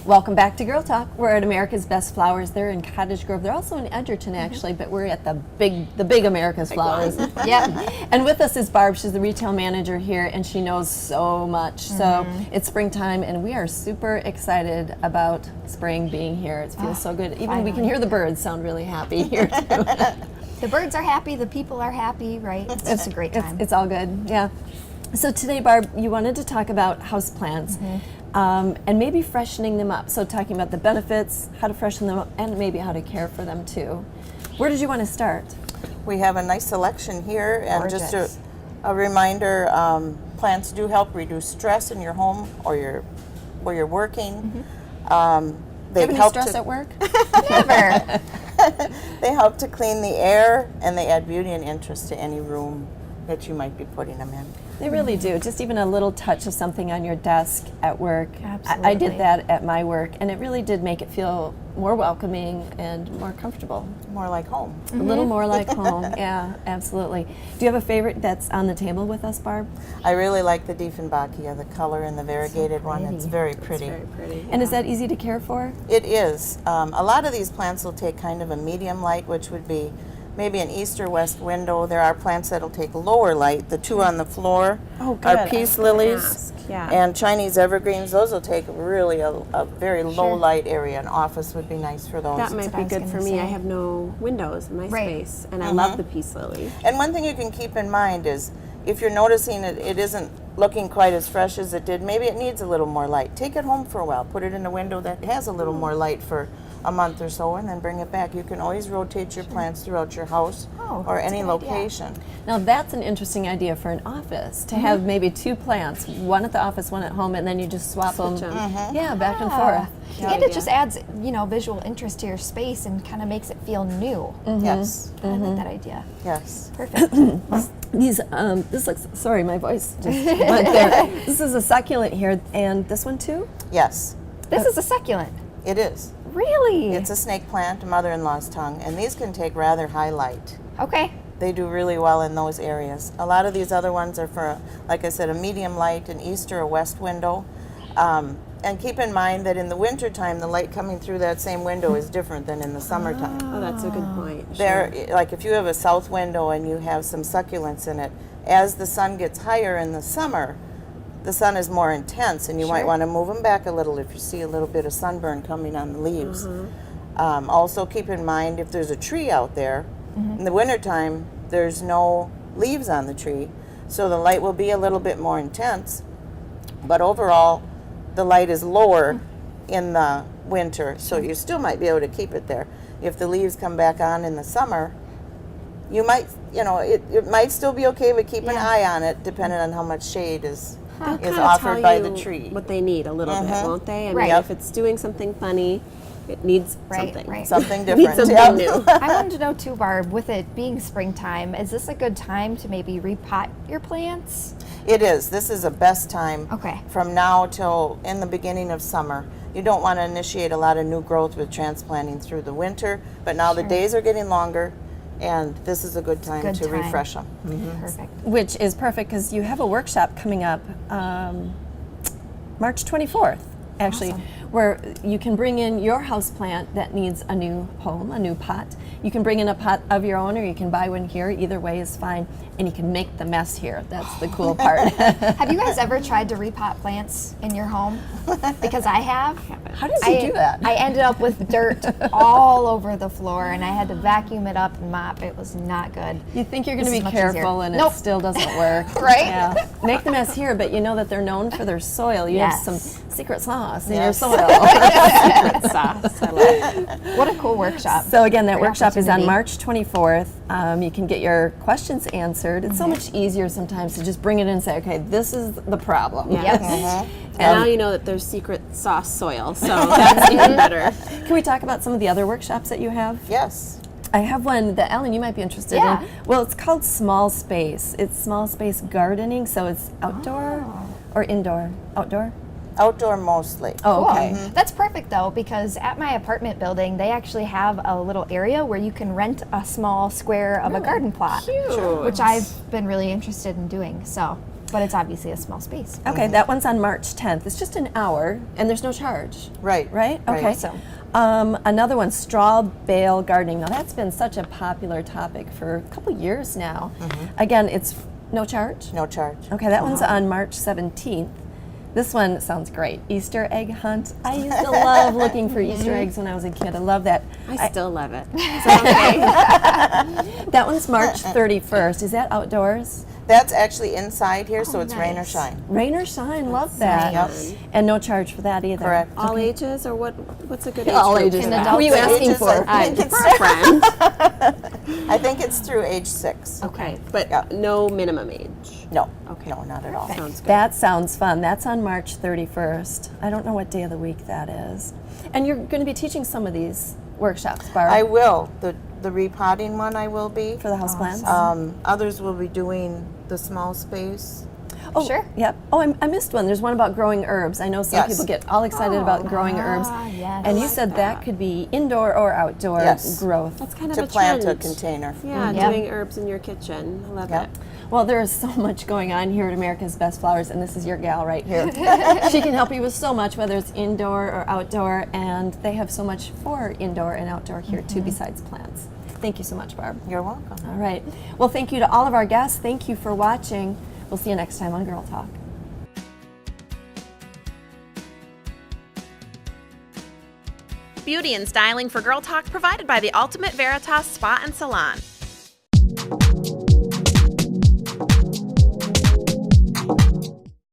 Welcome back to Girl Talk. We're at America's Best Flowers. They're in Cottage Grove. They're also in Edgerton, actually, but we're at the big America's Flowers. Yep. And with us is Barb. She's the retail manager here, and she knows so much. So it's springtime, and we are super excited about spring being here. It feels so good. Even we can hear the birds sound really happy here too. The birds are happy. The people are happy. Right? It's just a great time. It's all good. Yeah. So today, Barb, you wanted to talk about houseplants. And maybe freshening them up. So talking about the benefits, how to freshen them up, and maybe how to care for them too. Where did you want to start? We have a nice selection here, and Gorgeous. just a reminder, plants do help reduce stress in your home or where you're working. Do you have any stress at work? Never. They help to clean the air, and they add beauty and interest to any room that you might be putting them in. They really do. Just even a little touch of something on your desk at work. Absolutely. I did that at my work, and it really did make it feel more welcoming and more comfortable. More like home. A little more like home. Yeah, absolutely. Do you have a favorite that's on the table with us, Barb? I really like the Diefenbachia, the color and the variegated one. It's very pretty. Very pretty. And is that easy to care for? It is. A lot of these plants will take kind of a medium light, which would be maybe an east or west window. There are plants that'll take lower light. The two on the floor are good. peace lilies Ask, yeah. and Chinese evergreens. Those will take really a very low light area. An office would be nice for those. That might what I be was good gonna for me. say. I have no windows in my Right. space, and I love the peace lily. And one thing you can keep in mind is if you're noticing it isn't looking quite as fresh as it did, maybe it needs a little more light. Take it home for a while. Put it in a window that has a little more light for a month or so, and then bring it back. You can always rotate your plants throughout your house or that's a any good idea. location. Now that's an interesting idea for an office, to have maybe two plants, one at the office, one at home, and then you just swap them. Switch 'em. Yeah, back and forth. And it just adds, visual interest to your space and kind of makes it feel new. Yes, I like that idea. yes. Perfect. These, this looks, sorry, my voice just went there. This is a succulent here, and this one too? Yes, This is a succulent. it is. Really? It's a snake plant, a mother-in-law's tongue, and these can take rather high light. Okay. They do really well in those areas. A lot of these other ones are for, like I said, a medium light, an east or a west window. And keep in mind that in the wintertime, the light coming through that same window is different than in the summertime. Oh, that's a good point. There, like if you have a south window and you have some succulents in it, as the sun gets higher in the summer, the sun is more intense, and you might want to move them back a little if you see a little bit of sunburn coming on the leaves. Also keep in mind if there's a tree out there, in the wintertime, there's no leaves on the tree, so the light will be a little bit more intense, but overall, the light is lower in the winter, so you still might be able to keep it there. If the leaves come back on in the summer, you might, it might still be okay, but keep an eye on it, depending on how much shade is Kinda offered tell by you the tree. what they need a little bit, won't they? I mean, Right. if it's doing something funny, it needs Right, something. right. Something It needs different. something Yep. new. I wanted to know too, Barb, with it being springtime, is this a good time to maybe repot your plants? It is. This is the best time Okay. from now till in the beginning of summer. You don't want to initiate a lot of new growth with transplanting through the winter, but now the days are getting longer, and this is a good time Good to time. refresh them. Perfect. Which is perfect because you have a workshop coming up March 24th, actually, where you can bring in your house plant that needs a new home, a new pot. You can bring in a pot of your own, or you can buy one here. Either way is fine, and you can make the mess here. That's the cool part. Have you guys ever tried to repot plants in your home? Because I have. How did you do that? I ended up with dirt all over the floor, and I had to vacuum it up and mop. It was not good. You think you're going to This be is much easier. careful, and Nope. it still doesn't work. Right? Yeah. Make the mess here, but you know that they're known for their soil. You Yes. have some secret sauce in Yes. your soil. Sauce. I love it. What a cool workshop. So again, that Great workshop is on opportunity. March 24th. You can get your questions answered. It's so much easier sometimes to just bring it in and say, okay, this is the problem. Yep. And now you know that there's secret sauce soil, so that's even better. Can we talk about some of the other workshops that you have? Yes. I have one that, Ellen, you might be interested Yeah. in. Well, it's called Small Space. It's small space gardening, so it's outdoor or indoor? Outdoor? Outdoor mostly. Oh, Cool. okay. That's perfect though, because at my apartment building, they actually have a little area where you can rent a small square of a garden plot, Cute. which I've been really interested in doing. So But it's obviously a small space. Okay, that one's on March 10th. It's just an hour, and there's no charge. Right. Right? Right. Okay. So- Another one, straw bale gardening. Now, that's been such a popular topic for a couple years now. Again, it's no charge. No charge. Okay, that one's on March 17th. This one sounds great. Easter egg hunt. I used to love looking for Easter eggs when I was a kid. I love that. I still love it. So, okay. That one's March 31st. Is that outdoors? That's actually inside here, so it's rain or nice. shine. Rain or shine, love that. Yep. And no charge for that either. Correct. All ages, or what's a good age All group ages. for Can that? Who are you adults- asking Ages, for? I think it's Friend. I think it's through age 6. Okay, but Yeah. no minimum age. No. Okay. No, not at all. Sounds good. That sounds fun. That's on March 31st. I don't know what day of the week that is. And you're going to be teaching some of these workshops, Barb, I will. The repotting one I will be. for the house plants. Others will be doing the small space. Oh, Sure. Yep. Oh, I missed one. There's one about growing herbs. I know some Yes. people get all excited about growing herbs. yes. And you said that could be indoor or outdoor Yes. growth. That's kind of To a plant a trend. container. Yeah, Yep. doing herbs in your kitchen. I love Yep. it. Well, there is so much going on here at America's Best Flowers, and this is your gal right here. She can help you with so much, whether it's indoor or outdoor, and they have so much for indoor and outdoor here too, besides plants. Thank you so much, Barb. You're welcome. All right. Well, thank you to all of our guests. Thank you for watching. We'll see you next time on Girl Talk. Beauty and styling for Girl Talk provided by the Ultimate Veritas Spa and Salon.